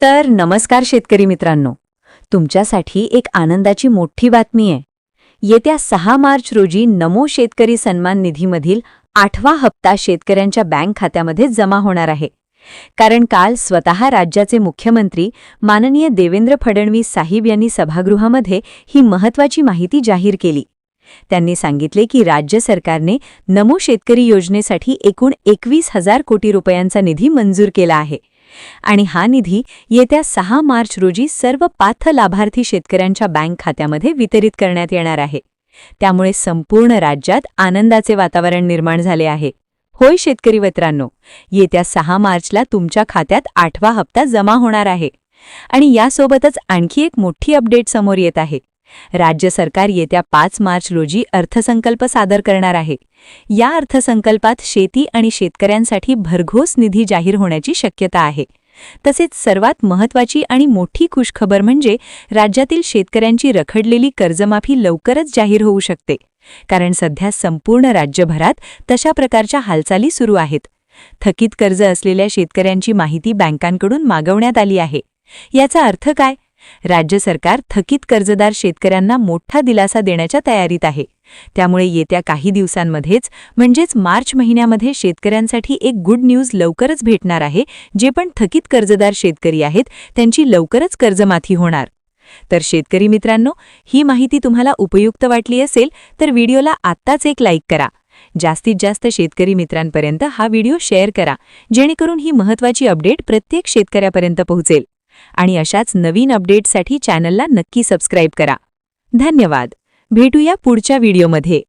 तर नमस्कार शेतकरी मित्रांनो, तुमच्यासाठी एक आनंदाची मोठी बातमी आहे. येत्या 6 मार्च रोजी नमो शेतकरी सन्मान निधीमधील 8वा हप्ता शेतकऱ्यांच्या बँक खात्यामध्ये जमा होणार आहे. कारण काल स्वतः राज्याचे मुख्यमंत्री माननीय देवेंद्र फडणवीस साहिब यांनी सभागृहामध्ये ही महत्त्वाची माहिती जाहीर केली. त्यांनी सांगितले की राज्य सरकारने नमो शेतकरी योजनेसाठी एकूण 21,000 कोटी रुपयांचा निधी मंजूर केला आहे आणि हा निधी येत्या 6 मार्च रोजी सर्व पात्र लाभार्थी शेतकऱ्यांच्या बँक खात्यामध्ये वितरित करण्यात येणार आहे. त्यामुळे संपूर्ण राज्यात आनंदाचे वातावरण निर्माण झाले आहे. होय शेतकरी मित्रांनो, येत्या 6 मार्चला तुमच्या खात्यात 8वा हप्ता जमा होणार आहे. आणि यासोबतच आणखी एक मोठी अपडेट समोर येत आहे. राज्य सरकार येत्या 5 मार्च रोजी अर्थसंकल्प सादर करणार आहे. या अर्थसंकल्पात शेती आणि शेतकऱ्यांसाठी भरघोस निधी जाहीर होण्याची शक्यता आहे. तसेच सर्वात महत्त्वाची आणि मोठी खुशखबर म्हणजे राज्यातील शेतकऱ्यांची रखडलेली कर्जमाफी लवकरच जाहीर होऊ शकते. कारण सध्या संपूर्ण राज्यभरात तशा प्रकारच्या हालचाली सुरू आहेत. थकीत कर्ज असलेल्या शेतकऱ्यांची माहिती बँकांकडून मागवण्यात आली आहे. याचा अर्थ काय? राज्य सरकार थकीत कर्जदार शेतकऱ्यांना मोठा दिलासा देण्याच्या तयारीत आहे. त्यामुळे येत्या काही दिवसांमध्येच म्हणजेच मार्च महिन्यामध्ये शेतकऱ्यांसाठी एक गुड न्यूज लवकरच भेटणार आहे. जे पण थकीत कर्जदार शेतकरी आहेत त्यांची लवकरच कर्जमाफी होणार. तर शेतकरी मित्रांनो, ही माहिती तुम्हाला उपयुक्त वाटली असेल तर व्हिडिओला आत्ताच एक लाईक करा. जास्तीत जास्त शेतकरी मित्रांपर्यंत हा व्हिडिओ शेअर करा, जेणेकरून ही महत्त्वाची अपडेट प्रत्येक शेतकऱ्यापर्यंत पोहोचेल. आणि अशाच नवीन अपडेट्ससाठी चॅनलला नक्की सबस्क्राईब करा. धन्यवाद. भेटूया पुढच्या व्हिडिओमध्ये.